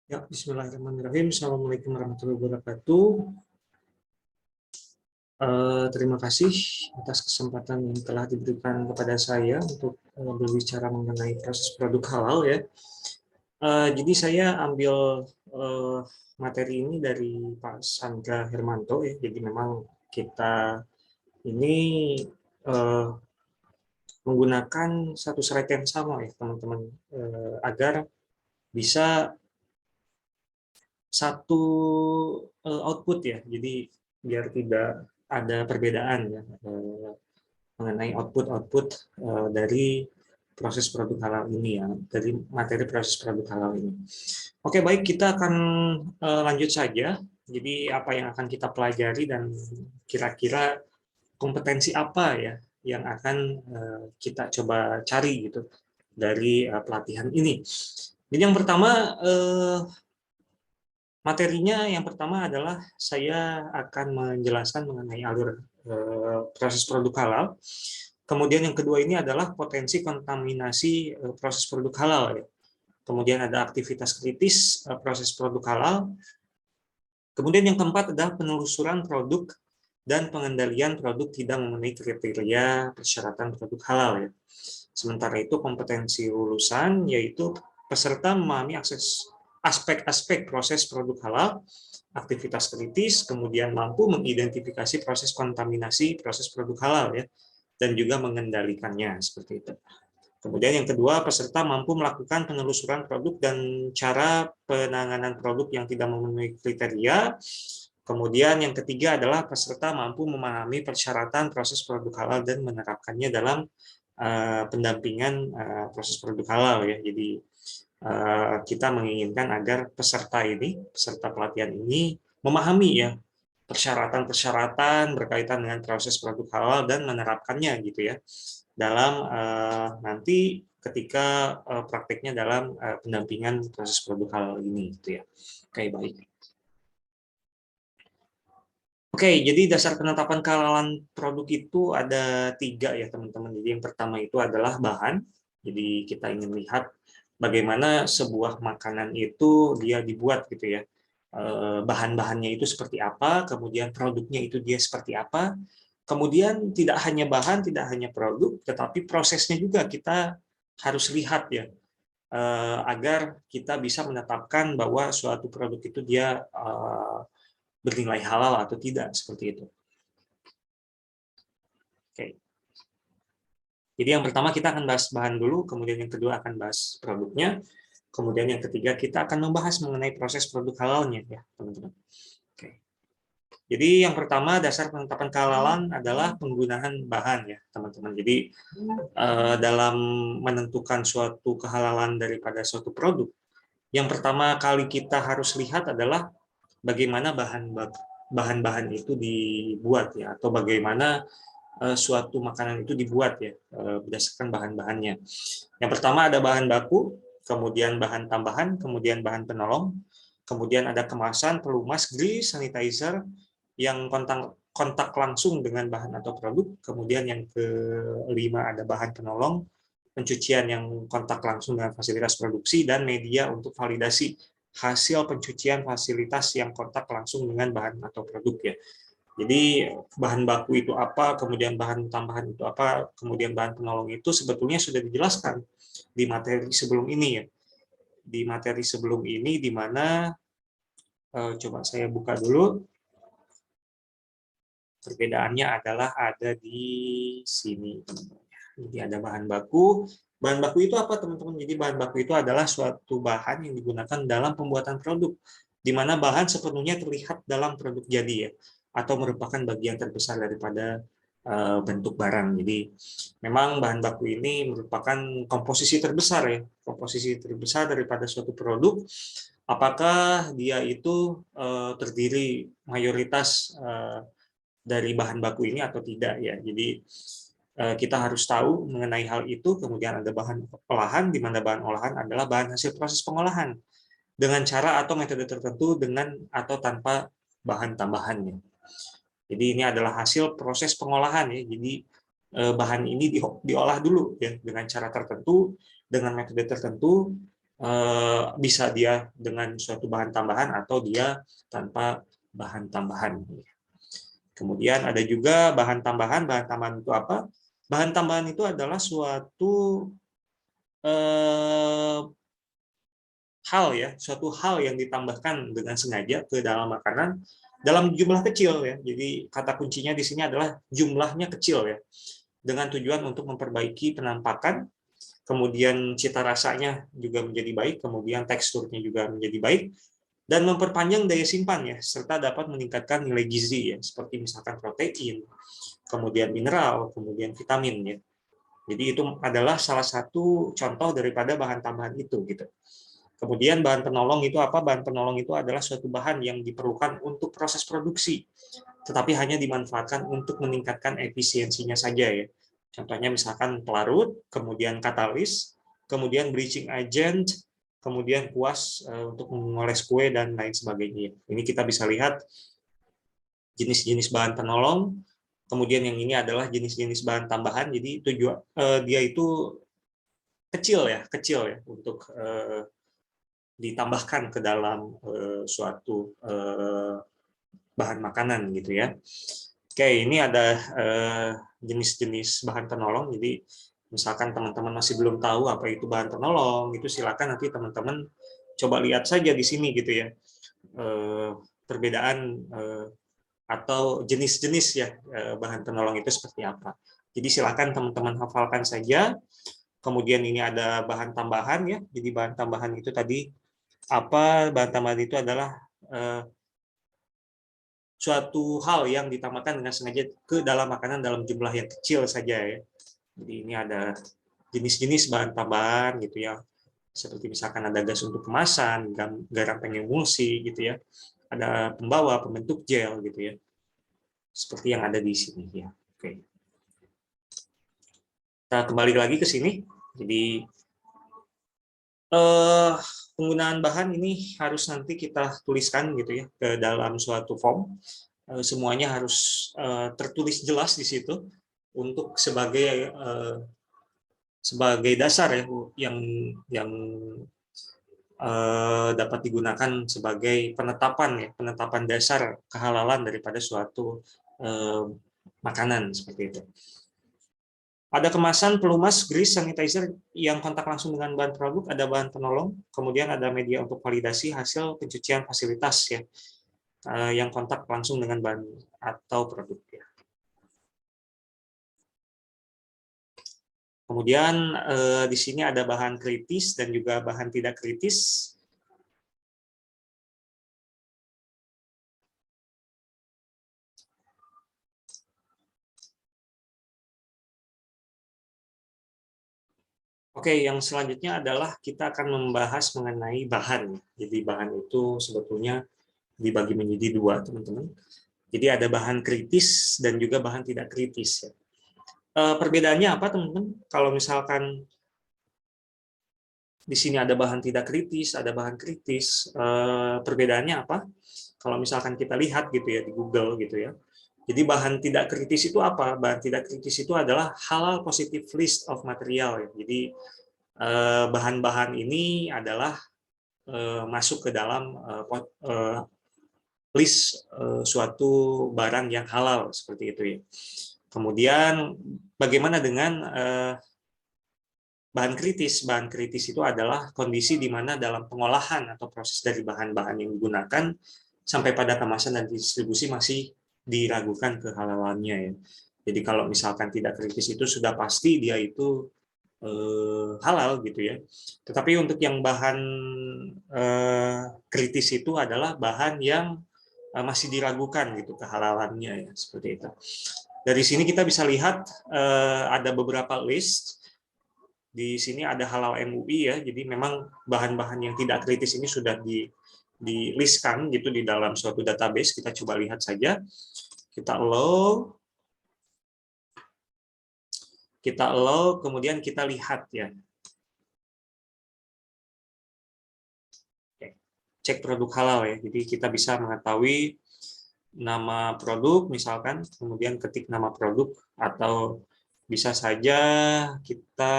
Ya, bismillahirrahmanirrahim. Assalamualaikum warahmatullahi wabarakatuh. Terima kasih atas kesempatan yang telah diberikan kepada saya untuk berbicara mengenai proses produk halal ya. Jadi saya ambil materi ini dari Pak Sandra Hermanto ya. Jadi memang kita ini eh, menggunakan satu slide yang sama ya teman-teman, agar bisa satu output ya. Jadi biar tidak ada perbedaan ya mengenai output-output dari proses produk halal ini ya, dari materi proses produk halal ini. Oke, baik, kita akan lanjut saja. Jadi apa yang akan kita pelajari dan kira-kira kompetensi apa ya yang akan kita coba cari gitu dari pelatihan ini. Jadi yang pertama, materinya yang pertama adalah saya akan menjelaskan mengenai alur proses produk halal. Kemudian yang kedua ini adalah potensi kontaminasi proses produk halal. Ya. Kemudian ada aktivitas kritis proses produk halal. Kemudian yang keempat adalah penelusuran produk dan pengendalian produk tidak memenuhi kriteria persyaratan produk halal. Ya. Sementara itu kompetensi lulusan yaitu peserta memahami aspek-aspek proses produk halal, aktivitas kritis, kemudian mampu mengidentifikasi proses kontaminasi proses produk halal ya, dan juga mengendalikannya seperti itu. Kemudian yang kedua, peserta mampu melakukan penelusuran produk dan cara penanganan produk yang tidak memenuhi kriteria. Kemudian yang ketiga adalah peserta mampu memahami persyaratan proses produk halal dan menerapkannya dalam pendampingan proses produk halal ya. Jadi kita menginginkan agar peserta pelatihan ini memahami ya persyaratan-persyaratan berkaitan dengan proses produk halal dan menerapkannya gitu ya dalam nanti ketika prakteknya dalam pendampingan proses produk halal ini gitu ya. Oke, baik. Oke, jadi dasar penetapan kehalalan produk itu ada 3 ya teman-teman. Jadi yang pertama itu adalah bahan. Jadi kita ingin lihat bagaimana sebuah makanan itu dia dibuat gitu ya. Bahan-bahannya itu seperti apa, kemudian produknya itu dia seperti apa. Kemudian tidak hanya bahan, tidak hanya produk, tetapi prosesnya juga kita harus lihat ya, agar kita bisa menetapkan bahwa suatu produk itu dia bernilai halal atau tidak seperti itu. Oke. Jadi yang pertama kita akan bahas bahan dulu, kemudian yang kedua akan bahas produknya, kemudian yang ketiga kita akan membahas mengenai proses produk halalnya ya teman-teman. Oke. Jadi yang pertama dasar penetapan kehalalan adalah penggunaan bahan ya teman-teman. Jadi dalam menentukan suatu kehalalan daripada suatu produk, yang pertama kali kita harus lihat adalah bagaimana bahan-bahan itu dibuat ya, atau bagaimana suatu makanan itu dibuat ya berdasarkan bahan-bahannya. Yang pertama ada bahan baku, kemudian bahan tambahan, kemudian bahan penolong, kemudian ada kemasan, pelumas, grease, sanitizer yang kontak langsung dengan bahan atau produk, kemudian yang kelima ada bahan penolong, pencucian yang kontak langsung dengan fasilitas produksi, dan media untuk validasi hasil pencucian fasilitas yang kontak langsung dengan bahan atau produk ya. Jadi bahan baku itu apa, kemudian bahan tambahan itu apa, kemudian bahan penolong itu sebetulnya sudah dijelaskan di materi sebelum ini ya. Di materi sebelum ini di mana coba saya buka dulu. Perbedaannya adalah ada di sini teman-teman. Jadi ada bahan baku. Bahan baku itu apa teman-teman? Jadi bahan baku itu adalah suatu bahan yang digunakan dalam pembuatan produk, di mana bahan sepenuhnya terlihat dalam produk jadi ya, atau merupakan bagian terbesar daripada bentuk barang. Jadi memang bahan baku ini merupakan komposisi terbesar ya, komposisi terbesar daripada suatu produk. Apakah dia itu terdiri mayoritas dari bahan baku ini atau tidak ya. Jadi kita harus tahu mengenai hal itu. Kemudian ada bahan olahan, di mana bahan olahan adalah bahan hasil proses pengolahan dengan cara atau metode tertentu dengan atau tanpa bahan tambahannya. Jadi ini adalah hasil proses pengolahan ya. Jadi bahan ini diolah dulu ya dengan cara tertentu, dengan metode tertentu, bisa dia dengan suatu bahan tambahan atau dia tanpa bahan tambahan. Kemudian ada juga bahan tambahan. Bahan tambahan itu apa? Bahan tambahan itu adalah suatu suatu hal yang ditambahkan dengan sengaja ke dalam makanan dalam jumlah kecil ya. Jadi kata kuncinya di sini adalah jumlahnya kecil ya. Dengan tujuan untuk memperbaiki penampakan, kemudian cita rasanya juga menjadi baik, kemudian teksturnya juga menjadi baik, dan memperpanjang daya simpan ya, serta dapat meningkatkan nilai gizi ya, seperti misalkan protein, kemudian mineral, kemudian vitamin ya. Jadi itu adalah salah satu contoh daripada bahan tambahan itu gitu. Kemudian bahan penolong itu apa? Bahan penolong itu adalah suatu bahan yang diperlukan untuk proses produksi, tetapi hanya dimanfaatkan untuk meningkatkan efisiensinya saja ya. Contohnya misalkan pelarut, kemudian katalis, kemudian bleaching agent, kemudian kuas untuk mengoles kue dan lain sebagainya. Ini kita bisa lihat jenis-jenis bahan penolong. Kemudian yang ini adalah jenis-jenis bahan tambahan. Jadi tujuan dia itu kecil ya untuk ditambahkan ke dalam suatu bahan makanan gitu ya. Oke, ini ada jenis-jenis bahan penolong. Jadi misalkan teman-teman masih belum tahu apa itu bahan penolong, itu silakan nanti teman-teman coba lihat saja di sini gitu ya. Perbedaan atau jenis-jenis ya bahan penolong itu seperti apa. Jadi silakan teman-teman hafalkan saja. Kemudian ini ada bahan tambahan ya. Jadi bahan tambahan itu tadi apa? Bahan tambahan itu adalah suatu hal yang ditambahkan dengan sengaja ke dalam makanan dalam jumlah yang kecil saja ya. Jadi ini ada jenis-jenis bahan tambahan gitu ya. Seperti misalkan ada gas untuk kemasan, garam pengemulsi gitu ya. Ada pembawa, pembentuk gel gitu ya. Seperti yang ada di sini ya. Oke. Kita kembali lagi ke sini. Jadi penggunaan bahan ini harus nanti kita tuliskan gitu ya ke dalam suatu form. Semuanya harus tertulis jelas di situ untuk sebagai dasar ya yang dapat digunakan sebagai penetapan dasar kehalalan daripada suatu makanan seperti itu. Ada kemasan, pelumas, grease, sanitizer yang kontak langsung dengan bahan produk, ada bahan penolong, kemudian ada media untuk validasi hasil pencucian fasilitas ya, yang kontak langsung dengan bahan atau produk ya. Kemudian di sini ada bahan kritis dan juga bahan tidak kritis. Oke, yang selanjutnya adalah kita akan membahas mengenai bahan. Jadi bahan itu sebetulnya dibagi menjadi dua, teman-teman. Jadi ada bahan kritis dan juga bahan tidak kritis. Ya. Perbedaannya apa, teman-teman? Kalau misalkan di sini ada bahan tidak kritis, ada bahan kritis, perbedaannya apa? Kalau misalkan kita lihat gitu ya di Google gitu ya. Jadi bahan tidak kritis itu apa? Bahan tidak kritis itu adalah halal positive list of material. Ya. Jadi bahan-bahan ini adalah masuk ke dalam list suatu barang yang halal seperti itu ya. Kemudian bagaimana dengan bahan kritis? Bahan kritis itu adalah kondisi di mana dalam pengolahan atau proses dari bahan-bahan yang digunakan sampai pada kemasan dan distribusi masih diragukan kehalalannya ya. Jadi kalau misalkan tidak kritis itu sudah pasti dia itu halal gitu ya. Tetapi untuk yang bahan kritis itu adalah bahan yang masih diragukan gitu kehalalannya ya seperti itu. Dari sini kita bisa lihat ada beberapa list. Di sini ada halal MUI ya. Jadi memang bahan-bahan yang tidak kritis ini sudah di-listkan gitu di dalam suatu database. Kita coba lihat saja. Kita allow, kemudian kita lihat ya. Cek produk halal ya. Jadi kita bisa mengetahui nama produk misalkan, kemudian ketik nama produk, atau bisa saja kita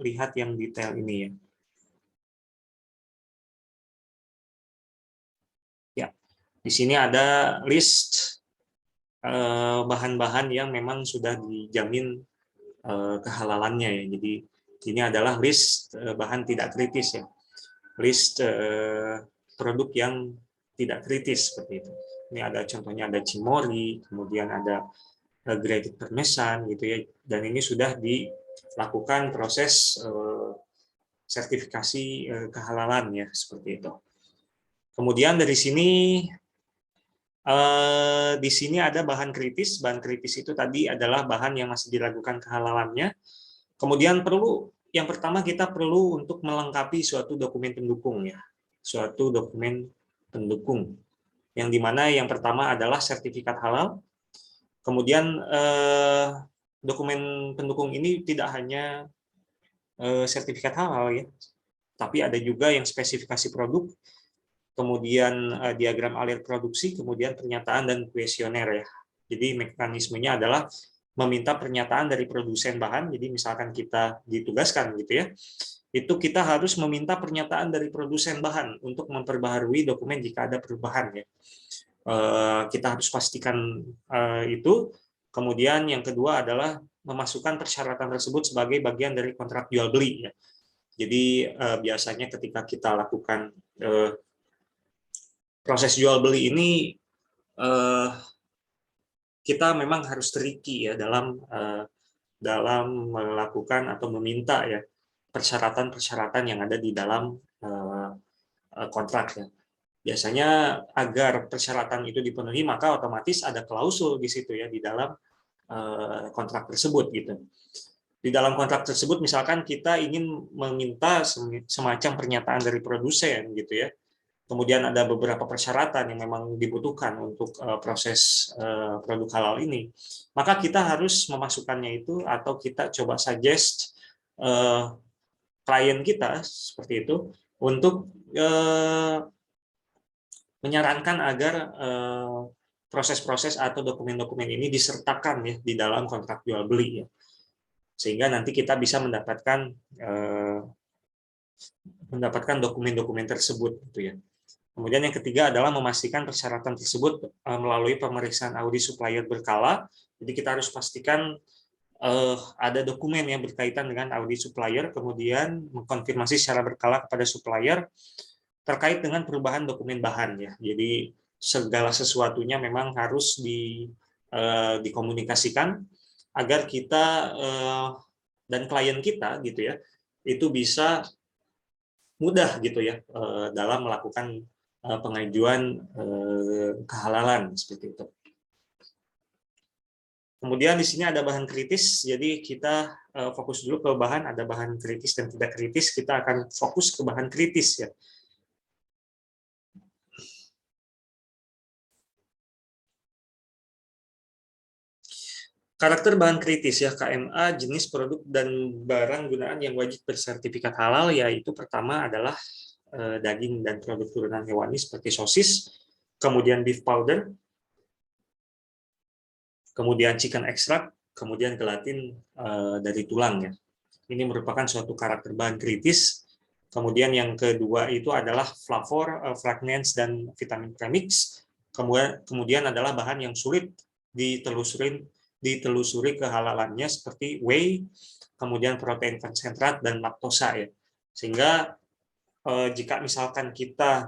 lihat yang detail ini ya. Di sini ada list bahan-bahan yang memang sudah dijamin kehalalannya ya. Jadi ini adalah list bahan tidak kritis ya, list produk yang tidak kritis seperti itu. Ini ada contohnya, ada cimori, kemudian ada graded parmesan gitu ya, dan ini sudah dilakukan proses sertifikasi kehalalan ya, seperti itu. Kemudian dari sini di sini ada bahan kritis. Bahan kritis itu tadi adalah bahan yang masih diragukan kehalalannya. Kemudian yang pertama kita perlu untuk melengkapi suatu dokumen pendukung ya, suatu dokumen pendukung, yang dimana yang pertama adalah sertifikat halal. Kemudian dokumen pendukung ini tidak hanya sertifikat halal ya, tapi ada juga yang spesifikasi produk, kemudian diagram alir produksi, kemudian pernyataan dan kuesioner ya. Jadi mekanismenya adalah meminta pernyataan dari produsen bahan. Jadi misalkan kita ditugaskan gitu ya, itu kita harus meminta pernyataan dari produsen bahan untuk memperbaharui dokumen jika ada perubahan ya. Kita harus pastikan itu. Kemudian yang kedua adalah memasukkan persyaratan tersebut sebagai bagian dari kontrak jual beli ya. Jadi biasanya ketika kita lakukan proses jual beli ini kita memang harus tricky ya dalam melakukan atau meminta ya persyaratan-persyaratan yang ada di dalam kontrak ya. Biasanya agar persyaratan itu dipenuhi maka otomatis ada klausul di situ ya di dalam kontrak tersebut gitu. Di dalam kontrak tersebut misalkan kita ingin meminta semacam pernyataan dari produsen gitu ya. Kemudian ada beberapa persyaratan yang memang dibutuhkan untuk proses produk halal ini. Maka kita harus memasukkannya itu atau kita coba suggest klien kita seperti itu untuk menyarankan agar proses-proses atau dokumen-dokumen ini disertakan ya di dalam kontrak jual beli ya. Sehingga nanti kita bisa mendapatkan dokumen-dokumen tersebut gitu ya. Kemudian yang ketiga adalah memastikan persyaratan tersebut melalui pemeriksaan audit supplier berkala. Jadi kita harus pastikan ada dokumen yang berkaitan dengan audit supplier, kemudian mengkonfirmasi secara berkala kepada supplier terkait dengan perubahan dokumen bahan ya. Jadi segala sesuatunya memang harus dikomunikasikan agar kita dan klien kita gitu ya itu bisa mudah gitu ya dalam melakukan pengajuan kehalalan seperti itu. Kemudian di sini ada bahan kritis, jadi kita fokus dulu ke bahan, ada bahan kritis dan tidak kritis, kita akan fokus ke bahan kritis ya. Karakter bahan kritis ya, KMA, jenis produk dan barang gunaan yang wajib bersertifikat halal, yaitu pertama adalah daging dan produk turunan hewani seperti sosis, kemudian beef powder, kemudian chicken extract, kemudian gelatin dari tulang ya. Ini merupakan suatu karakter bahan kritis. Kemudian yang kedua itu adalah flavor, fragrance, dan vitamin premix. Kemudian adalah bahan yang sulit ditelusuri kehalalannya seperti whey, kemudian protein konsentrat dan laktosa ya. Sehingga jika misalkan kita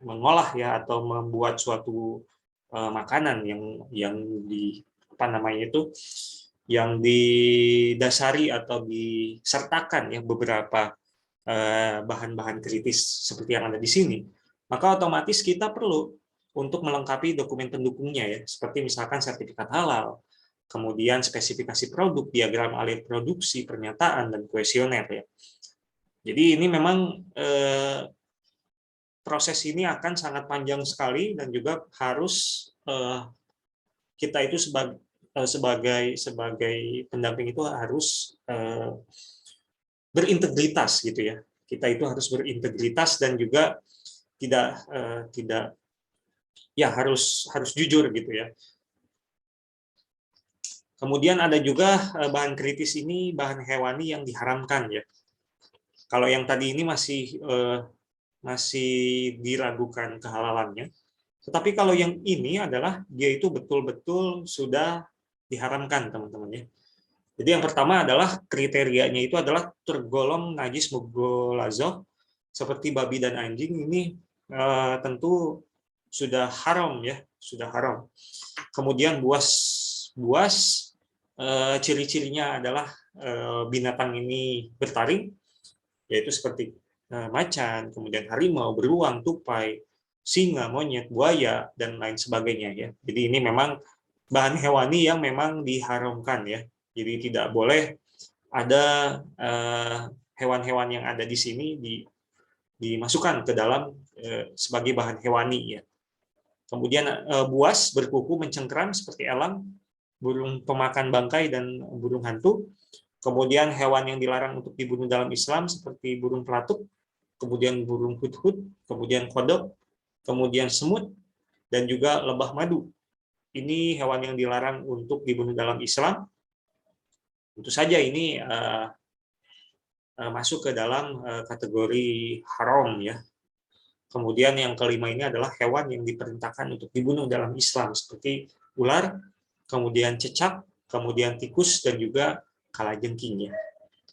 mengolah ya atau membuat suatu makanan yang yang didasari atau disertakan ya beberapa bahan-bahan kritis seperti yang ada di sini, maka otomatis kita perlu untuk melengkapi dokumen pendukungnya ya, seperti misalkan sertifikat halal, kemudian spesifikasi produk, diagram alir produksi, pernyataan, dan kuesioner ya. Jadi ini memang proses ini akan sangat panjang sekali dan juga harus kita itu sebagai pendamping itu harus berintegritas gitu ya. Kita itu harus berintegritas dan juga tidak ya harus jujur gitu ya. Kemudian ada juga bahan kritis ini bahan hewani yang diharamkan ya. Kalau yang tadi ini masih diragukan kehalalannya, Tetapi kalau yang ini adzlah dia itu betul-betul sudah diharamkan, teman-teman ya. Jadi yang pertama adalah kriterianya itu adalah tergolong najis mughallazoh seperti babi dan anjing, ini tentu sudah haram ya, sudah haram. Kemudian buas, ciri-cirinya adalah binatang ini bertaring, yaitu seperti macan, kemudian harimau, beruang, tupai, singa, monyet, buaya, dan lain sebagainya ya. Jadi ini memang bahan hewani yang memang diharamkan ya. Jadi tidak boleh ada hewan-hewan yang ada di sini dimasukkan ke dalam sebagai bahan hewani ya. Kemudian buas berkuku mencengkeram seperti elang, burung pemakan bangkai, dan burung hantu. Kemudian hewan yang dilarang untuk dibunuh dalam Islam seperti burung pelatuk, kemudian burung hudhud, kemudian kodok, kemudian semut, dan juga lebah madu. Ini hewan yang dilarang untuk dibunuh dalam Islam. Tentu saja ini masuk ke dalam kategori haram ya. Kemudian yang kelima ini adalah hewan yang diperintahkan untuk dibunuh dalam Islam seperti ular, kemudian cecak, kemudian tikus, dan juga kalajengking ya.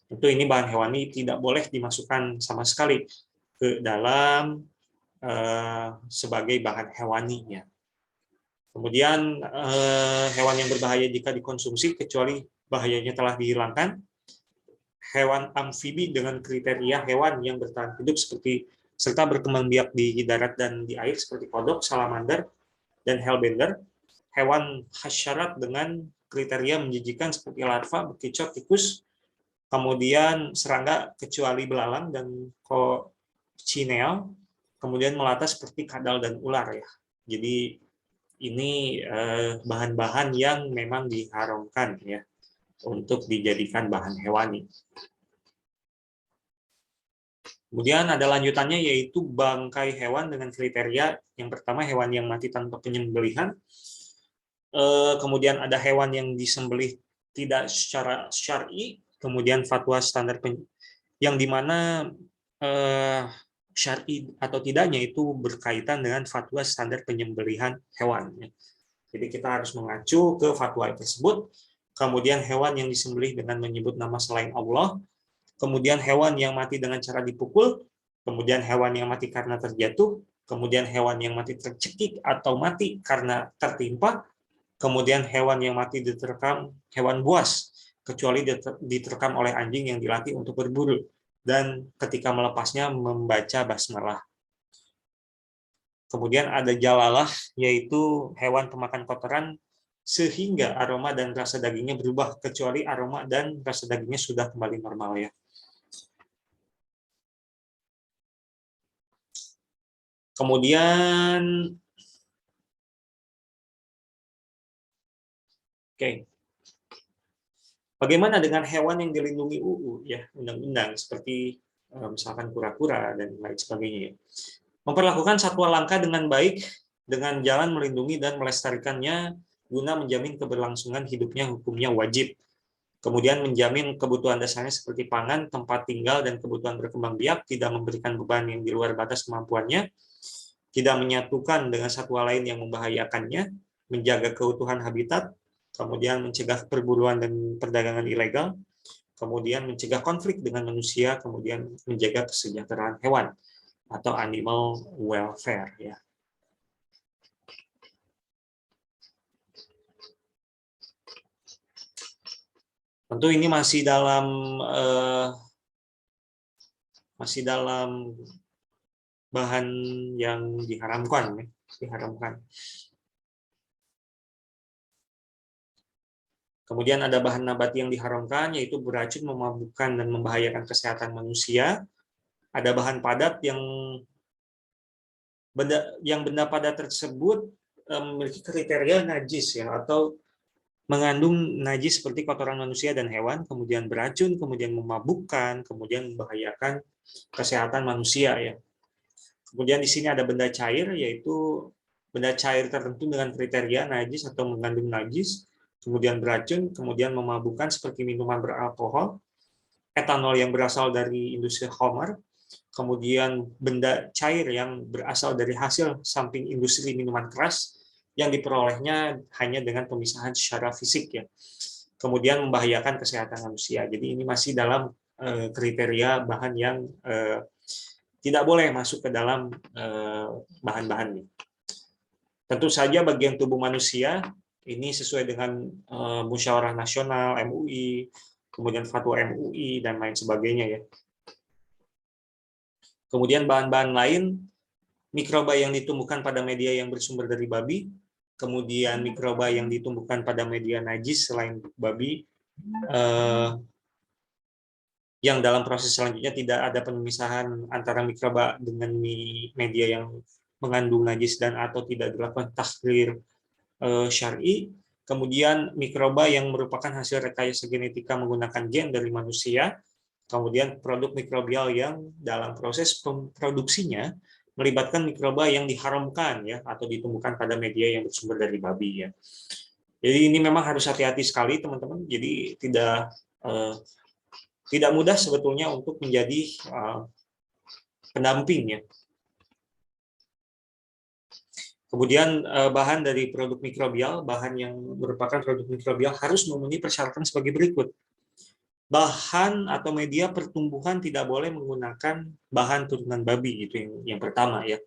Tentu ini bahan hewani tidak boleh dimasukkan sama sekali ke dalam sebagai bahan hewani ya. Kemudian hewan yang berbahaya jika dikonsumsi kecuali bahayanya telah dihilangkan. Hewan amfibi dengan kriteria hewan yang bertahan hidup seperti serta berkembang biak di darat dan di air seperti kodok, salamander, dan hellbender. Hewan hasyarat dengan kriteria menjijikan seperti larva, bekicot, tikus, kemudian serangga kecuali belalang dan coccinelle, kemudian melata seperti kadal dan ular ya. Jadi ini bahan-bahan yang memang diharamkan ya untuk dijadikan bahan hewani. Kemudian ada lanjutannya yaitu bangkai hewan dengan kriteria yang pertama hewan yang mati tanpa penyembelihan. Kemudian ada hewan yang disembelih tidak secara syar'i, kemudian fatwa standar yang dimana syar'i atau tidaknya itu berkaitan dengan fatwa standar penyembelihan hewan. Jadi kita harus mengacu ke fatwa tersebut. Kemudian hewan yang disembelih dengan menyebut nama selain Allah, kemudian hewan yang mati dengan cara dipukul, kemudian hewan yang mati karena terjatuh, kemudian hewan yang mati tercekik atau mati karena tertimpa, kemudian hewan yang mati diterkam hewan buas, kecuali diterkam oleh anjing yang dilatih untuk berburu, dan ketika melepasnya membaca basmalah. Kemudian ada jalalah, yaitu hewan pemakan kotoran sehingga aroma dan rasa dagingnya berubah, kecuali aroma dan rasa dagingnya sudah kembali normal ya. Kemudian bagaimana dengan hewan yang dilindungi UU ya, undang-undang seperti misalkan kura-kura dan lain sebagainya. Memperlakukan satwa langka dengan baik dengan jalan melindungi dan melestarikannya guna menjamin keberlangsungan hidupnya, hukumnya wajib. Kemudian menjamin kebutuhan dasarnya seperti pangan, tempat tinggal, dan kebutuhan berkembang biak, tidak memberikan beban yang di luar batas kemampuannya, tidak menyatukan dengan satwa lain yang membahayakannya, menjaga keutuhan habitat, kemudian mencegah perburuan dan perdagangan ilegal, kemudian mencegah konflik dengan manusia, kemudian menjaga kesejahteraan hewan atau animal welfare ya. Tentu ini masih dalam bahan yang diharamkan ya, diharamkan. Kemudian ada bahan nabati yang diharamkan, yaitu beracun, memabukkan, dan membahayakan kesehatan manusia. Ada bahan padat yang benda padat tersebut memiliki kriteria najis ya, atau mengandung najis seperti kotoran manusia dan hewan, kemudian beracun, kemudian memabukkan, kemudian membahayakan kesehatan manusia ya. Kemudian di sini ada benda cair, yaitu benda cair tertentu dengan kriteria najis atau mengandung najis, kemudian beracun, kemudian memabukkan seperti minuman beralkohol, etanol yang berasal dari industri khamar, kemudian benda cair yang berasal dari hasil samping industri minuman keras yang diperolehnya hanya dengan pemisahan secara fisik ya. Kemudian membahayakan kesehatan manusia. Jadi ini masih dalam kriteria bahan yang tidak boleh masuk ke dalam bahan-bahannya. Tentu saja bagian tubuh manusia ini sesuai dengan Musyawarah Nasional MUI, kemudian Fatwa MUI dan lain sebagainya ya. Kemudian bahan-bahan lain, mikroba yang ditumbuhkan pada media yang bersumber dari babi, kemudian mikroba yang ditumbuhkan pada media najis selain babi, yang dalam proses selanjutnya tidak ada pemisahan antara mikroba dengan media yang mengandung najis dan atau tidak dilakukan tahrir syar'i, kemudian mikroba yang merupakan hasil rekayasa genetika menggunakan gen dari manusia, kemudian produk mikrobial yang dalam proses produksinya melibatkan mikroba yang diharamkan ya atau ditumbuhkan pada media yang bersumber dari babi ya. Jadi ini memang harus hati-hati sekali teman-teman. Jadi tidak mudah sebetulnya untuk menjadi pendamping ya. Kemudian bahan dari produk mikrobial, bahan yang merupakan produk mikrobial harus memenuhi persyaratan sebagai berikut. Bahan atau media pertumbuhan tidak boleh menggunakan bahan turunan babi, itu yang pertama ya.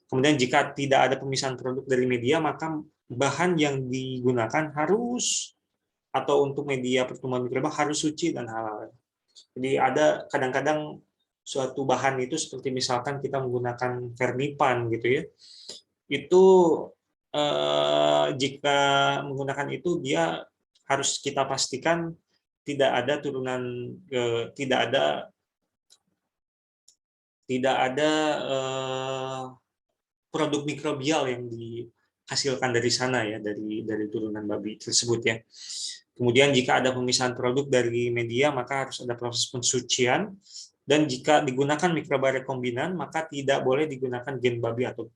Kemudian jika tidak ada pemisahan produk dari media, maka bahan yang digunakan harus atau untuk media pertumbuhan mikroba harus suci dan halal. Jadi ada kadang-kadang suatu bahan itu seperti misalkan kita menggunakan vermipan gitu ya, itu jika menggunakan itu dia harus kita pastikan tidak ada turunan, tidak ada produk mikrobial yang dihasilkan dari sana ya, dari turunan babi tersebut ya. Kemudian jika ada pemisahan produk dari media, maka harus ada proses pensucian. Dan jika digunakan mikroba rekombinan, maka tidak boleh digunakan gen babi atau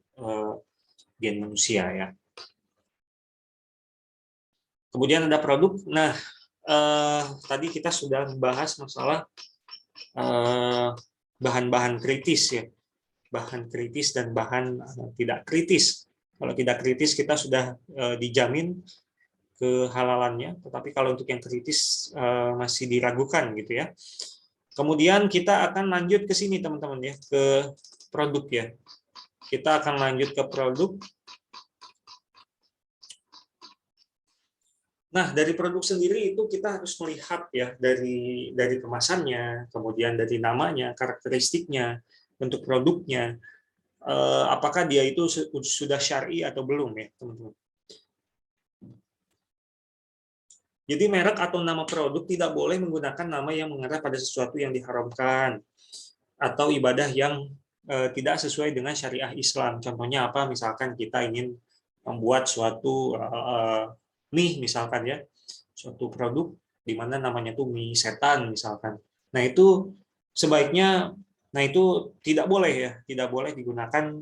gen manusia ya. Kemudian ada produk. Nah, tadi kita sudah membahas masalah bahan-bahan kritis ya, bahan kritis dan bahan tidak kritis. Kalau tidak kritis kita sudah dijamin kehalalannya, tetapi kalau untuk yang kritis masih diragukan gitu ya. Kemudian kita akan lanjut ke sini teman-teman ya, ke produk ya. Kita akan lanjut ke produk. Nah, dari produk sendiri itu kita harus melihat ya dari kemasannya, kemudian dari namanya, karakteristiknya, bentuk produknya, apakah dia itu sudah syar'i atau belum ya, teman-teman. Jadi merek atau nama produk tidak boleh menggunakan nama yang mengarah pada sesuatu yang diharamkan atau ibadah yang tidak sesuai dengan syariah Islam. Contohnya apa? Misalkan kita ingin membuat suatu mie misalkan ya, suatu produk di mana namanya tuh mie setan misalkan. Nah itu sebaiknya, itu tidak boleh ya, tidak boleh digunakan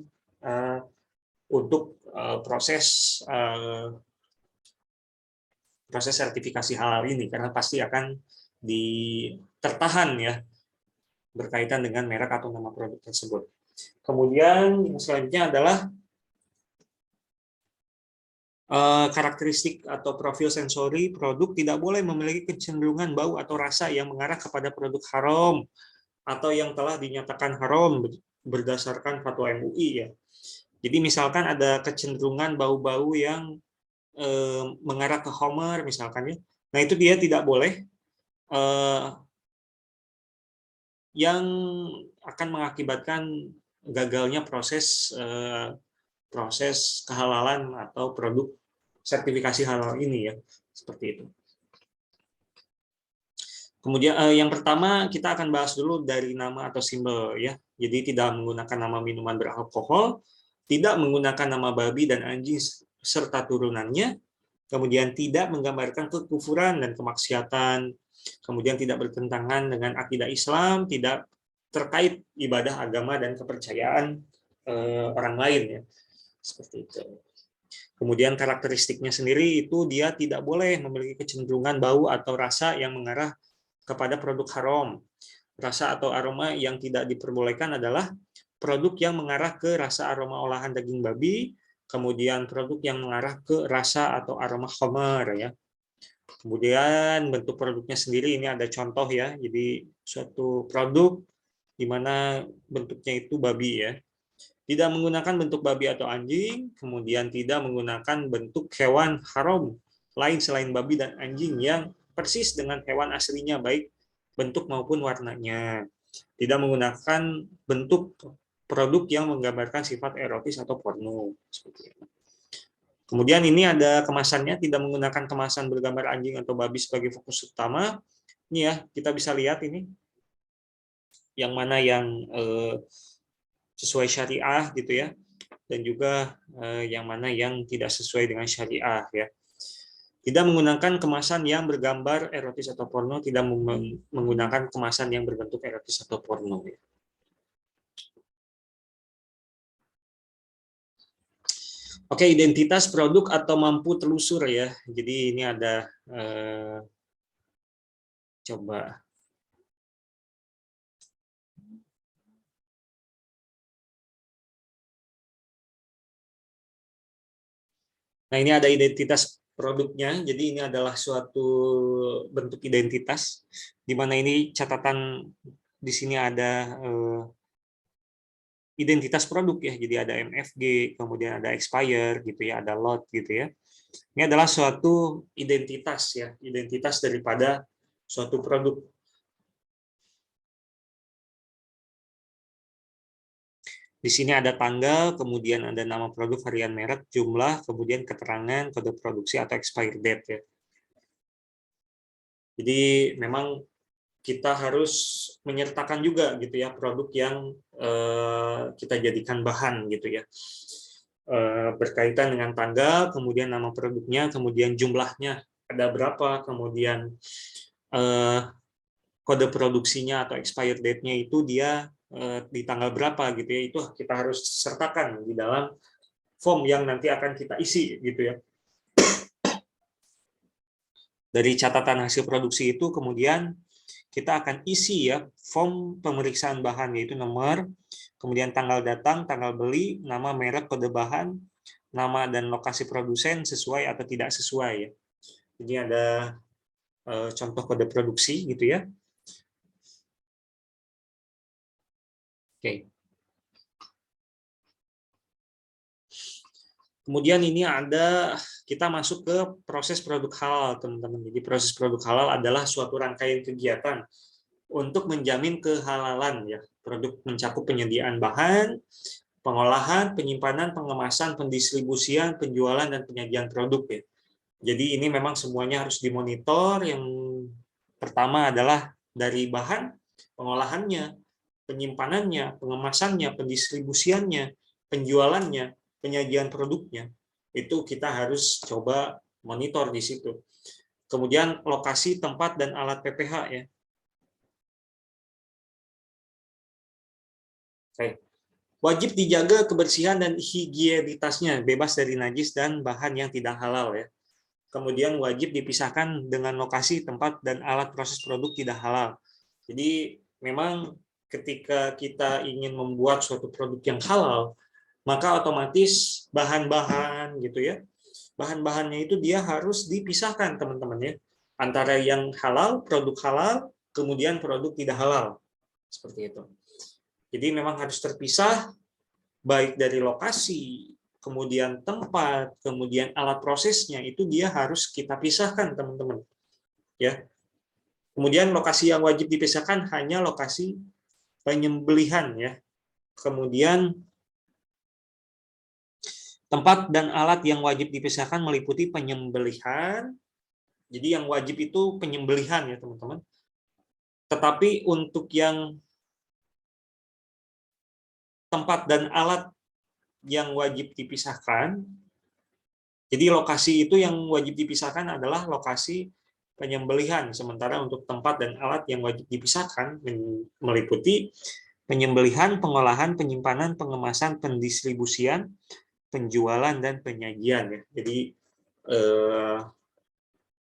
untuk proses sertifikasi halal ini, karena pasti akan tertahan ya berkaitan dengan merek atau nama produk tersebut. Kemudian yang selanjutnya adalah karakteristik atau profil sensori produk tidak boleh memiliki kecenderungan bau atau rasa yang mengarah kepada produk haram atau yang telah dinyatakan haram berdasarkan fatwa MUI ya. Jadi misalkan ada kecenderungan bau-bau yang mengarah ke homer misalkan ya. Nah itu dia tidak boleh, yang akan mengakibatkan gagalnya proses kehalalan atau produk sertifikasi halal ini ya, seperti itu. Kemudian yang pertama kita akan bahas dulu dari nama atau simbol ya. Jadi tidak menggunakan nama minuman beralkohol, tidak menggunakan nama babi dan anjing serta turunannya, kemudian tidak menggambarkan kekufuran dan kemaksiatan, kemudian tidak bertentangan dengan akidah Islam, tidak terkait ibadah agama dan kepercayaan orang lain ya, seperti itu. Kemudian karakteristiknya sendiri itu dia tidak boleh memiliki kecenderungan bau atau rasa yang mengarah kepada produk haram rasa atau aroma yang tidak diperbolehkan adalah produk yang mengarah ke rasa aroma olahan daging babi, kemudian produk yang mengarah ke rasa atau aroma khamar ya. Kemudian bentuk produknya sendiri ini ada contoh ya. Jadi suatu produk di mana bentuknya itu babi ya. Tidak menggunakan bentuk babi atau anjing, kemudian tidak menggunakan bentuk hewan haram lain selain babi dan anjing yang persis dengan hewan aslinya, baik bentuk maupun warnanya. Tidak menggunakan bentuk produk yang menggambarkan sifat erotis atau porno. Kemudian ini ada kemasannya, tidak menggunakan kemasan bergambar anjing atau babi sebagai fokus utama. Ini ya, kita bisa lihat ini yang mana yang sesuai syariah gitu ya, dan juga yang mana yang tidak sesuai dengan syariah ya. Tidak menggunakan kemasan yang bergambar erotis atau porno, tidak menggunakan kemasan yang berbentuk erotis atau porno ya. Oke, identitas produk atau mampu telusur ya. Jadi ini ada coba. Nah, ini ada identitas produknya. Jadi ini adalah suatu bentuk identitas di mana ini catatan di sini ada identitas produk ya. Jadi ada MFG, kemudian ada expire gitu ya, ada lot gitu ya. Ini adalah suatu identitas ya, identitas daripada suatu produk. Di sini ada tanggal, kemudian ada nama produk, varian merek, jumlah, kemudian keterangan, kode produksi atau expired date ya. Jadi memang kita harus menyertakan juga gitu ya produk yang kita jadikan bahan gitu ya. Berkaitan dengan tanggal, kemudian nama produknya, kemudian jumlahnya ada berapa, kemudian kode produksinya atau expired date-nya itu dia di tanggal berapa gitu ya, itu kita harus sertakan di dalam form yang nanti akan kita isi gitu ya. Dari catatan hasil produksi itu kemudian kita akan isi ya form pemeriksaan bahan, yaitu nomor, kemudian tanggal datang, tanggal beli, nama, merek, kode bahan, nama dan lokasi produsen sesuai atau tidak sesuai ya. Ini ada contoh kode produksi gitu ya. Oke. Kemudian ini ada, kita masuk ke proses produk halal, teman-teman. Jadi proses produk halal adalah suatu rangkaian kegiatan untuk menjamin kehalalan ya. Produk mencakup penyediaan bahan, pengolahan, penyimpanan, pengemasan, pendistribusian, penjualan, dan penyajian produk ya. Jadi ini memang semuanya harus dimonitor. Yang pertama adalah dari bahan, pengolahannya, penyimpanannya, pengemasannya, pendistribusiannya, penjualannya, penyajian produknya. Itu kita harus coba monitor di situ. Kemudian lokasi, tempat, dan alat PPH ya. Oke. Wajib dijaga kebersihan dan higienitasnya, bebas dari najis dan bahan yang tidak halal ya. Kemudian wajib dipisahkan dengan lokasi, tempat, dan alat proses produk tidak halal. Jadi memang ketika kita ingin membuat suatu produk yang halal, maka otomatis bahan-bahan gitu ya, bahan-bahannya itu dia harus dipisahkan teman-teman ya, antara yang halal, produk halal, kemudian produk tidak halal, seperti itu. Jadi memang harus terpisah, baik dari lokasi, kemudian tempat, kemudian alat prosesnya, itu dia harus kita pisahkan teman-teman ya. Kemudian lokasi yang wajib dipisahkan hanya lokasi penyembelihan ya. Kemudian tempat dan alat yang wajib dipisahkan meliputi penyembelihan. Jadi yang wajib itu penyembelihan ya teman-teman. Tetapi untuk yang tempat dan alat yang wajib dipisahkan, jadi lokasi itu yang wajib dipisahkan adalah lokasi penyembelihan. Sementara untuk tempat dan alat yang wajib dipisahkan meliputi penyembelihan, pengolahan, penyimpanan, pengemasan, pendistribusian, penjualan, dan penyajian ya. Jadi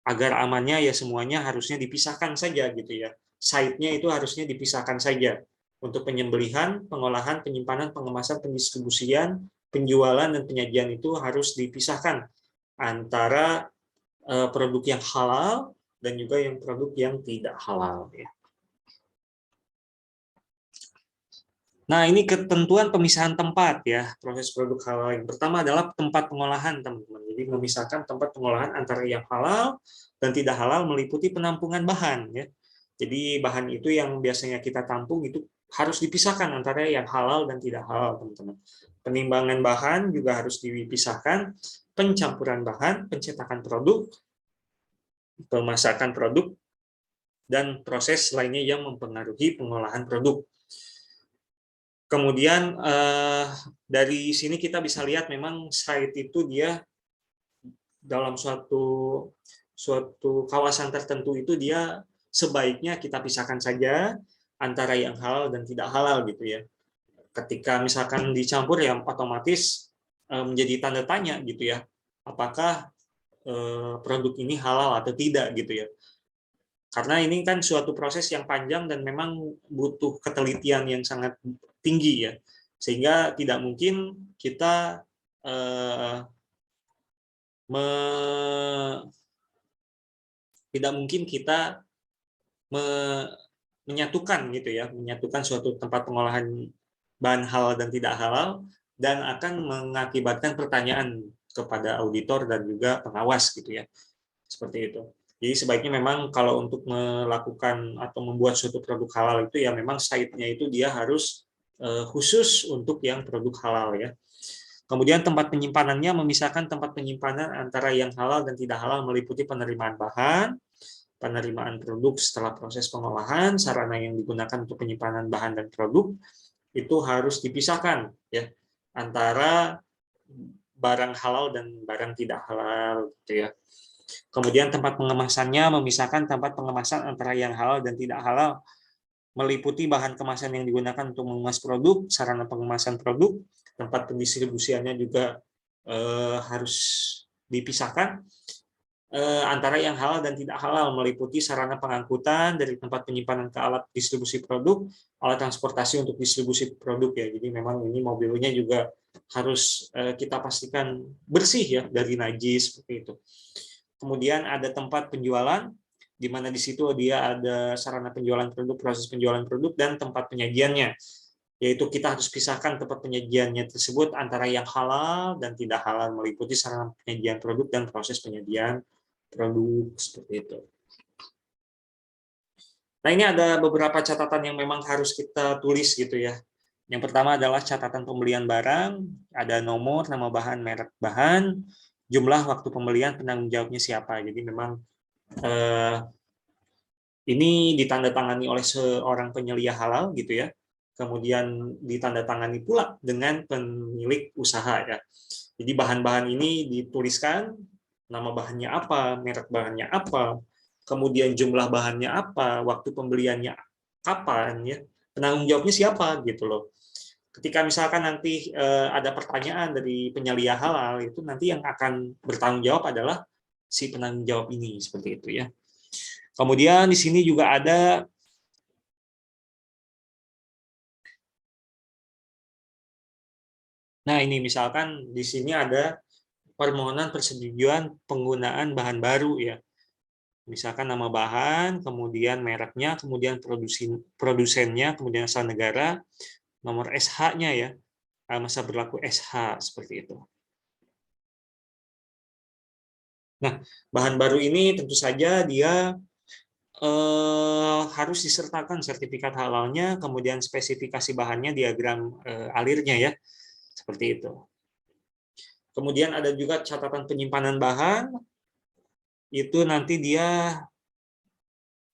agar amannya ya semuanya harusnya dipisahkan saja gitu ya. site-nya itu harusnya dipisahkan saja. Untuk penyembelihan, pengolahan, penyimpanan, pengemasan, pendistribusian, penjualan, dan penyajian itu harus dipisahkan antara produk yang halal dan juga yang produk yang tidak halal. Nah, ini ketentuan pemisahan tempat ya, proses produk halal. Yang pertama adalah tempat pengolahan, teman-teman. Jadi memisahkan tempat pengolahan antara yang halal dan tidak halal meliputi penampungan bahan ya. Jadi bahan itu yang biasanya kita tampung itu harus dipisahkan antara yang halal dan tidak halal, teman-teman. Penimbangan bahan juga harus dipisahkan, pencampuran bahan, pencetakan produk, pemasakan produk, dan proses lainnya yang mempengaruhi pengolahan produk. Kemudian dari sini kita bisa lihat memang site itu dia dalam suatu kawasan tertentu itu dia sebaiknya kita pisahkan saja antara yang halal dan tidak halal gitu ya. Ketika misalkan dicampur ya otomatis menjadi tanda tanya gitu ya. Apakah produk ini halal atau tidak gitu ya. Karena ini kan suatu proses yang panjang dan memang butuh ketelitian yang sangat tinggi ya, sehingga tidak mungkin kita menyatukan gitu ya, menyatukan suatu tempat pengolahan bahan halal dan tidak halal dan akan mengakibatkan pertanyaan kepada auditor dan juga pengawas gitu ya, seperti itu. Jadi sebaiknya memang kalau untuk melakukan atau membuat suatu produk halal itu ya memang site-nya itu dia harus khusus untuk yang produk halal ya. Kemudian tempat penyimpanannya memisahkan tempat penyimpanan antara yang halal dan tidak halal meliputi penerimaan bahan, penerimaan produk setelah proses pengolahan, sarana yang digunakan untuk penyimpanan bahan dan produk itu harus dipisahkan ya antara barang halal dan barang tidak halal gitu ya. Kemudian tempat pengemasannya memisahkan tempat pengemasan antara yang halal dan tidak halal meliputi bahan kemasan yang digunakan untuk mengemas produk, sarana pengemasan produk, tempat pendistribusiannya juga harus dipisahkan antara yang halal dan tidak halal meliputi sarana pengangkutan dari tempat penyimpanan ke alat distribusi produk, alat transportasi untuk distribusi produk ya. Jadi memang ini mobilnya juga harus kita pastikan bersih ya dari najis seperti itu. Kemudian ada tempat penjualan, di mana di situ dia ada sarana penjualan produk, proses penjualan produk, dan tempat penyajiannya. Yaitu kita harus pisahkan tempat penyajiannya tersebut antara yang halal dan tidak halal, meliputi sarana penyajian produk dan proses penyajian produk, seperti itu. Nah, ini ada beberapa catatan yang memang harus kita tulis gitu ya. Yang pertama adalah catatan pembelian barang, ada nomor, nama bahan, merek bahan, jumlah, waktu pembelian, penanggung jawabnya siapa. Jadi memang ini ditandatangani oleh seorang penyelia halal gitu ya. Kemudian ditandatangani pula dengan pemilik usaha ya. Jadi bahan-bahan ini dituliskan nama bahannya apa, merek bahannya apa, kemudian jumlah bahannya apa, waktu pembeliannya kapan ya, penanggung jawabnya siapa gitu loh. Ketika misalkan nanti ada pertanyaan dari penyelia halal itu nanti yang akan bertanggung jawab adalah si penanggung jawab ini seperti itu ya. Kemudian di sini juga ada nah ini misalkan di sini ada permohonan persetujuan penggunaan bahan baru ya. Misalkan nama bahan, kemudian mereknya, kemudian produsennya, kemudian asal negara, nomor SH-nya ya, masa berlaku SH seperti itu. Nah, bahan baru ini tentu saja dia harus disertakan sertifikat halalnya, kemudian spesifikasi bahannya, diagram alirnya ya, seperti itu. Kemudian ada juga catatan penyimpanan bahan, itu nanti dia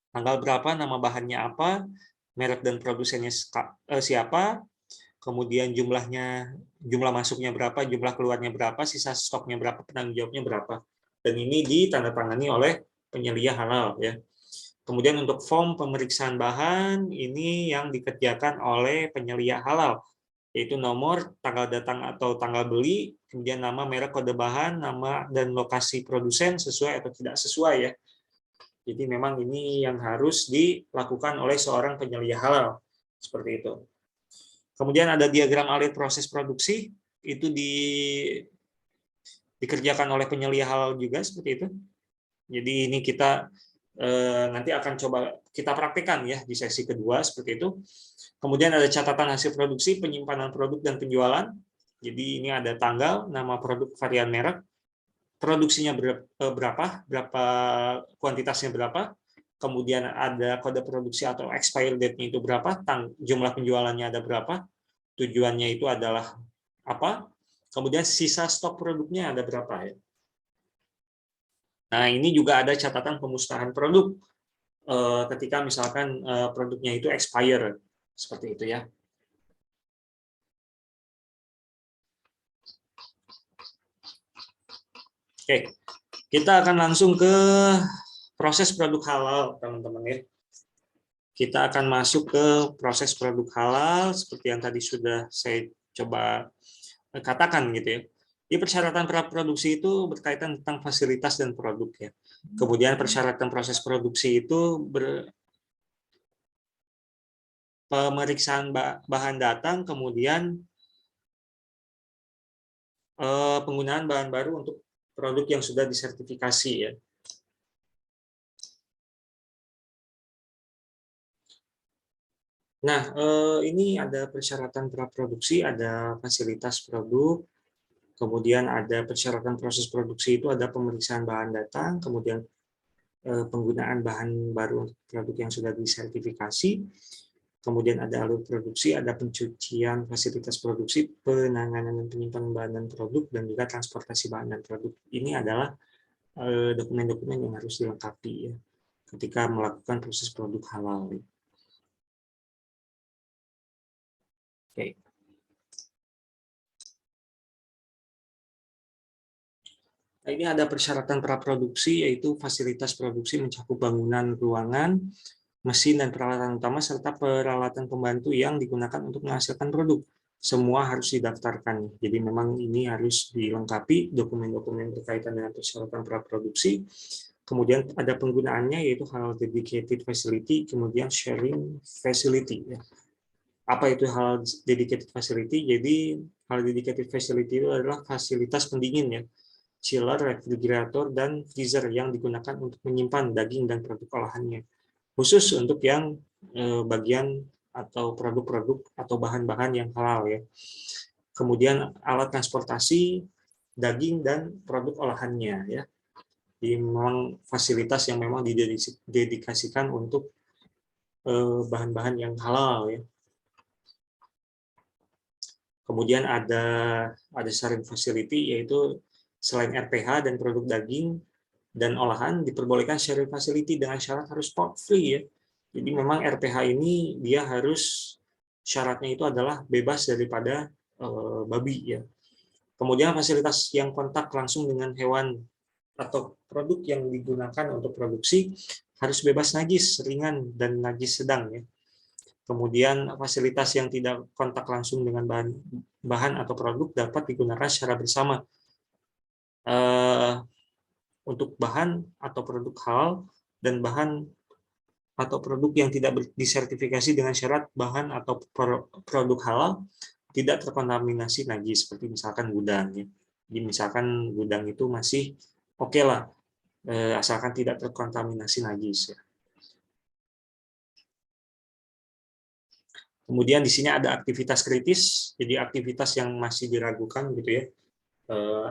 tanggal berapa, nama bahannya apa, merek dan produsennya siapa, kemudian jumlah masuknya berapa, jumlah keluarnya berapa, sisa stoknya berapa, penanggung jawabnya berapa. Dan ini ditandatangani oleh penyelia halal ya. Kemudian untuk form pemeriksaan bahan ini yang dikerjakan oleh penyelia halal, yaitu nomor, tanggal datang atau tanggal beli, kemudian nama, merek, kode bahan, nama dan lokasi produsen sesuai atau tidak sesuai ya. Jadi memang ini yang harus dilakukan oleh seorang penyelia halal, seperti itu. Kemudian ada diagram alir proses produksi, itu dikerjakan oleh penyelia halal juga, seperti itu. Jadi ini kita nanti akan coba kita praktekkan ya di sesi kedua, seperti itu. Kemudian ada catatan hasil produksi, penyimpanan produk, dan penjualan. Jadi ini ada tanggal, nama produk, varian merek, produksinya berapa kuantitasnya berapa, kemudian ada kode produksi atau expire date-nya itu berapa, jumlah penjualannya ada berapa, tujuannya itu adalah apa, kemudian sisa stok produknya ada berapa ya. Nah, ini juga ada catatan pemusnahan produk ketika misalkan produknya itu expire, seperti itu ya. Oke, kita akan langsung ke proses produk halal, teman-teman ya. Kita akan masuk ke proses produk halal seperti yang tadi sudah saya coba katakan gitu ya. Di persyaratan praproduksi itu berkaitan tentang fasilitas dan produk ya. Kemudian persyaratan proses produksi itu pemeriksaan bahan datang, kemudian penggunaan bahan baru untuk produk yang sudah disertifikasi ya. Nah, ini ada persyaratan praproduksi, ada fasilitas produk, kemudian ada persyaratan proses produksi itu ada pemeriksaan bahan datang, kemudian penggunaan bahan baru untuk produk yang sudah disertifikasi, kemudian ada alur produksi, ada pencucian fasilitas produksi, penanganan dan penyimpanan bahan dan produk, dan juga transportasi bahan dan produk. Ini adalah dokumen-dokumen yang harus dilengkapi ya ketika melakukan proses produk halal. Oke. Nah, ini ada persyaratan praproduksi, yaitu fasilitas produksi mencakup bangunan, ruangan, mesin dan peralatan utama, serta peralatan pembantu yang digunakan untuk menghasilkan produk. Semua harus didaftarkan. Jadi memang ini harus dilengkapi dokumen-dokumen berkaitan dengan persyaratan praproduksi. Kemudian ada penggunaannya, yaitu halal dedicated facility, kemudian sharing facility. Apa itu halal dedicated facility? Jadi halal dedicated facility itu adalah fasilitas pendingin ya, chiller, refrigerator, dan freezer yang digunakan untuk menyimpan daging dan produk olahannya. Khusus untuk yang bagian atau produk-produk atau bahan-bahan yang halal ya. Kemudian alat transportasi daging dan produk olahannya ya. Jadi memang fasilitas yang memang didedikasikan untuk bahan-bahan yang halal ya. Kemudian ada sharing facility, yaitu selain RPH dan produk daging dan olahan diperbolehkan sharing facility dengan syarat harus pork free ya. Jadi memang RPH ini dia harus syaratnya itu adalah bebas daripada babi ya. Kemudian fasilitas yang kontak langsung dengan hewan atau produk yang digunakan untuk produksi harus bebas najis ringan dan najis sedang ya. Kemudian fasilitas yang tidak kontak langsung dengan bahan atau produk dapat digunakan secara bersama untuk bahan atau produk halal dan bahan atau produk yang tidak disertifikasi dengan syarat bahan atau produk halal tidak terkontaminasi najis, seperti misalkan gudang ya. Jadi misalkan gudang itu masih oke lah, asalkan tidak terkontaminasi najis ya. Kemudian di sini ada aktivitas kritis, jadi aktivitas yang masih diragukan gitu ya,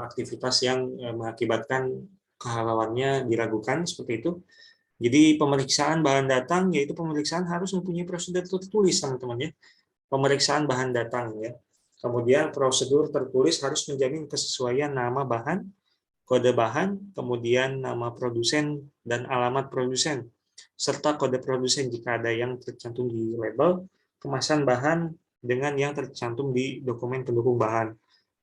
aktivitas yang mengakibatkan kehalalannya diragukan seperti itu. Jadi pemeriksaan bahan datang, yaitu pemeriksaan harus mempunyai prosedur tertulis teman-teman ya. Pemeriksaan bahan datang ya. Kemudian prosedur tertulis harus menjamin kesesuaian nama bahan, kode bahan, kemudian nama produsen dan alamat produsen, serta kode produsen jika ada yang tercantum di label, kemasan bahan dengan yang tercantum di dokumen pendukung bahan.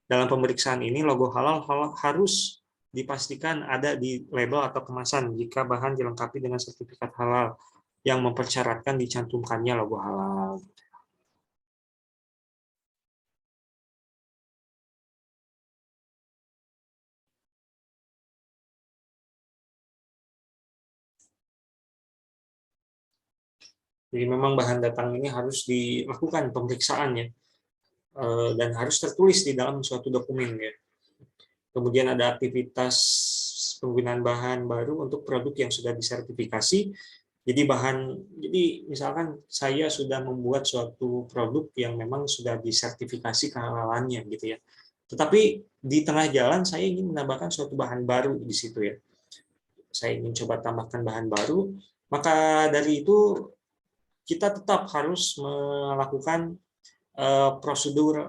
Dalam pemeriksaan ini, logo halal harus dipastikan ada di label atau kemasan jika bahan dilengkapi dengan sertifikat halal yang mempersyaratkan dicantumkannya logo halal. Jadi memang bahan datang ini harus dilakukan pemeriksaan ya, dan harus tertulis di dalam suatu dokumen ya. Kemudian ada aktivitas penggunaan bahan baru untuk produk yang sudah disertifikasi. Jadi misalkan saya sudah membuat suatu produk yang memang sudah disertifikasi kehalalannya gitu ya. Tetapi di tengah jalan saya ingin menambahkan suatu bahan baru di situ ya. Saya ingin coba tambahkan bahan baru, maka dari itu kita tetap harus melakukan prosedur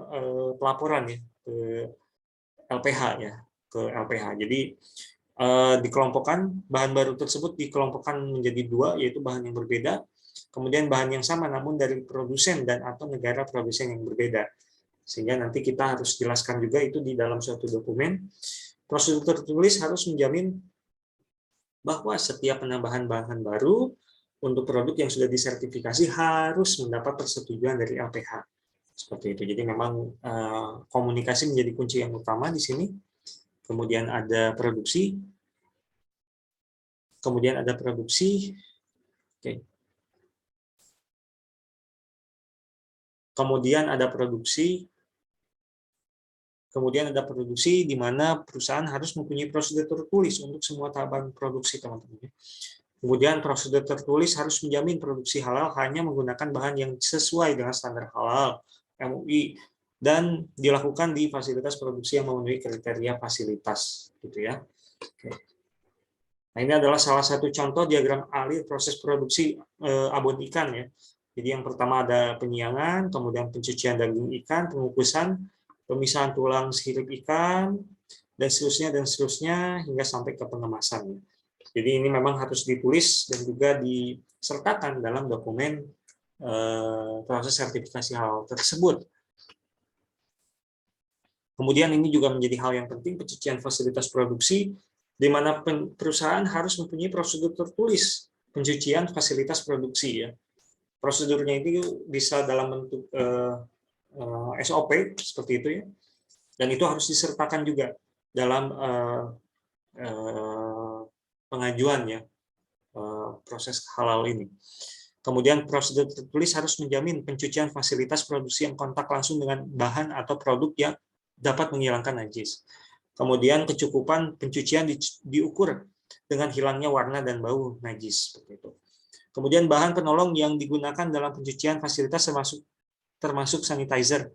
pelaporan ya ke LPH ya, ke LPH. Jadi dikelompokkan bahan baru tersebut dikelompokkan menjadi dua, yaitu bahan yang berbeda, kemudian bahan yang sama namun dari produsen dan atau negara produsen yang berbeda. Sehingga nanti kita harus jelaskan juga itu di dalam suatu dokumen. Prosedur tertulis harus menjamin bahwa setiap penambahan bahan baru untuk produk yang sudah disertifikasi harus mendapat persetujuan dari LPH. Seperti itu. Jadi memang komunikasi menjadi kunci yang utama di sini. Kemudian ada produksi. Kemudian ada produksi. Oke. Kemudian ada produksi. Kemudian ada produksi di mana perusahaan harus mempunyai prosedur tertulis untuk semua tahapan produksi, teman-teman. Kemudian prosedur tertulis harus menjamin produksi halal hanya menggunakan bahan yang sesuai dengan standar halal MUI dan dilakukan di fasilitas produksi yang memenuhi kriteria fasilitas, gitu ya. Oke. Nah, ini adalah salah satu contoh diagram alir proses produksi abon ikan ya. Jadi yang pertama ada penyiangan, kemudian pencucian daging ikan, pengukusan, pemisahan tulang sirip ikan, dan seterusnya hingga sampai ke pengemasan. Jadi ini memang harus ditulis dan juga disertakan dalam dokumen proses sertifikasi halal tersebut. Kemudian ini juga menjadi hal yang penting, pencucian fasilitas produksi, di mana perusahaan harus mempunyai prosedur tertulis pencucian fasilitas produksi ya. Prosedurnya ini bisa dalam bentuk SOP seperti itu ya, dan itu harus disertakan juga dalam pengajuan ya proses halal ini. Kemudian prosedur tertulis harus menjamin pencucian fasilitas produksi yang kontak langsung dengan bahan atau produk yang dapat menghilangkan najis. Kemudian kecukupan pencucian diukur dengan hilangnya warna dan bau najis seperti itu. Kemudian bahan penolong yang digunakan dalam pencucian fasilitas termasuk sanitizer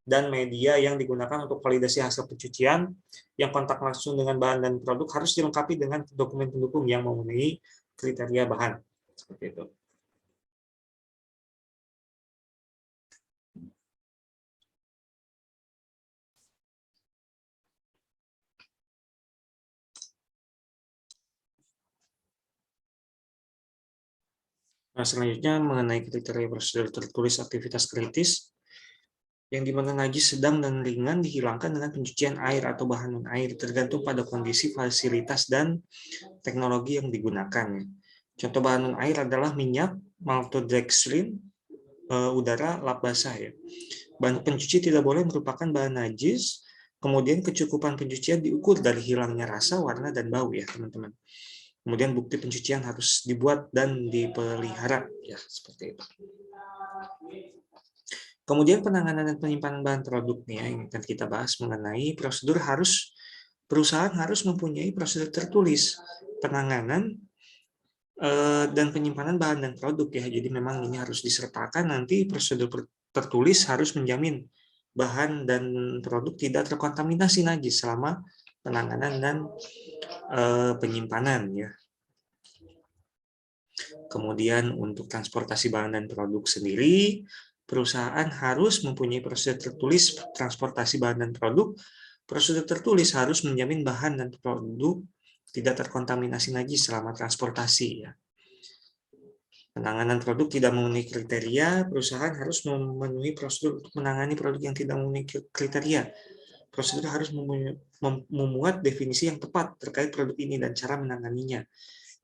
dan media yang digunakan untuk validasi hasil pencucian yang kontak langsung dengan bahan dan produk harus dilengkapi dengan dokumen pendukung yang memenuhi kriteria bahan. Seperti itu. Nah, selanjutnya mengenai kriteria prosedur tertulis aktivitas kritis, yang dimana najis sedang dan ringan dihilangkan dengan pencucian air atau bahan non-air, tergantung pada kondisi fasilitas dan teknologi yang digunakan. Contoh bahan non-air adalah minyak, maltodextrin, udara, lap basah. Ya. Bahan pencuci tidak boleh merupakan bahan najis, kemudian kecukupan pencucian diukur dari hilangnya rasa, warna, dan bau ya teman-teman. Kemudian bukti pencucian harus dibuat dan dipelihara, ya seperti itu. Kemudian penanganan dan penyimpanan bahan produknya yang akan kita bahas mengenai prosedur perusahaan harus mempunyai prosedur tertulis penanganan dan penyimpanan bahan dan produk ya. Jadi memang ini harus disertakan nanti prosedur tertulis harus menjamin bahan dan produk tidak terkontaminasi najis selama penanganan dan penyimpanan ya. Kemudian untuk transportasi bahan dan produk sendiri, perusahaan harus mempunyai prosedur tertulis transportasi bahan dan produk. Prosedur tertulis harus menjamin bahan dan produk tidak terkontaminasi najis selama transportasi ya. Penanganan produk tidak memenuhi kriteria, perusahaan harus memenuhi prosedur untuk menangani produk yang tidak memenuhi kriteria. Prosedur harus memuat definisi yang tepat terkait produk ini dan cara menanganinya.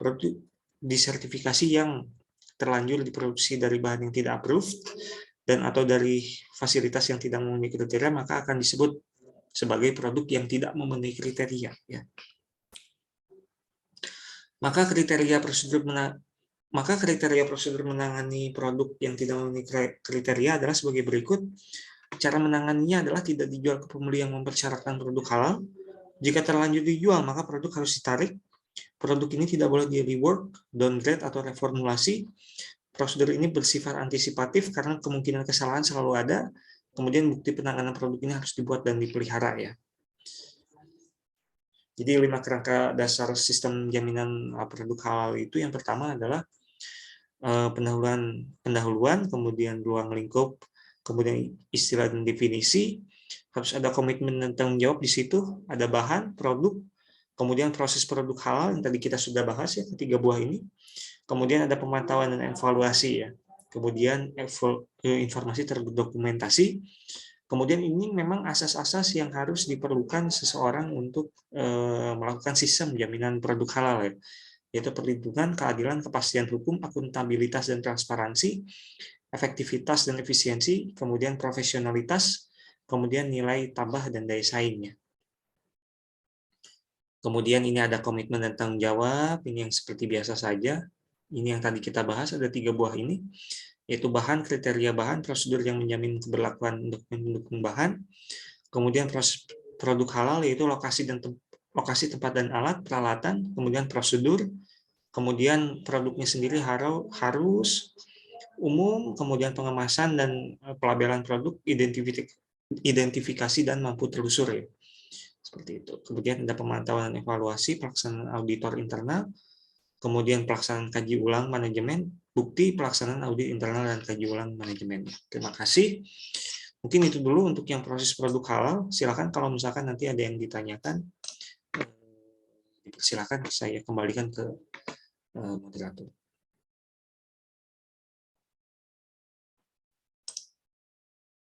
Produk disertifikasi yang terlanjur diproduksi dari bahan yang tidak approved dan atau dari fasilitas yang tidak memenuhi kriteria, maka akan disebut sebagai produk yang tidak memenuhi kriteria. Ya. Maka kriteria prosedur Maka kriteria prosedur menangani produk yang tidak memenuhi kriteria adalah sebagai berikut. Cara menanganinya adalah tidak dijual ke pembeli yang mempersyaratkan produk halal. Jika terlanjur dijual, maka produk harus ditarik. Produk ini tidak boleh di-rework, downgrade, atau reformulasi. Prosedur ini bersifat antisipatif karena kemungkinan kesalahan selalu ada. Kemudian bukti penanganan produk ini harus dibuat dan dipelihara ya. Jadi 5 kerangka dasar sistem jaminan produk halal itu yang pertama adalah pendahuluan, kemudian ruang lingkup, kemudian istilah dan definisi, harus ada komitmen dan tanggung jawab di situ, ada bahan, produk, kemudian proses produk halal yang tadi kita sudah bahas ya, ketiga buah ini, kemudian ada pemantauan dan evaluasi ya, kemudian informasi terdokumentasi. Kemudian ini memang asas-asas yang harus diperlukan seseorang untuk melakukan sistem jaminan produk halal ya, yaitu perlindungan, keadilan, kepastian hukum, akuntabilitas dan transparansi, efektivitas dan efisiensi, kemudian profesionalitas, kemudian nilai tambah dan daya saingnya. Kemudian ini ada komitmen dan tanggung jawab, ini yang seperti biasa saja. Ini yang tadi kita bahas, ada 3 buah ini, yaitu bahan, kriteria bahan, prosedur yang menjamin keberlakuan untuk mendukung bahan, kemudian proses produk halal yaitu lokasi tempat dan alat, peralatan, kemudian prosedur, kemudian produknya sendiri harus umum, kemudian pengemasan dan pelabelan produk, identifikasi dan mampu telusur ya. Seperti itu. Kemudian ada pemantauan dan evaluasi, pelaksanaan auditor internal, kemudian pelaksanaan kaji ulang manajemen, bukti pelaksanaan audit internal dan kaji ulang manajemen. Terima kasih. Mungkin itu dulu untuk yang proses produk halal. Silakan kalau misalkan nanti ada yang ditanyakan, silakan saya kembalikan ke moderator.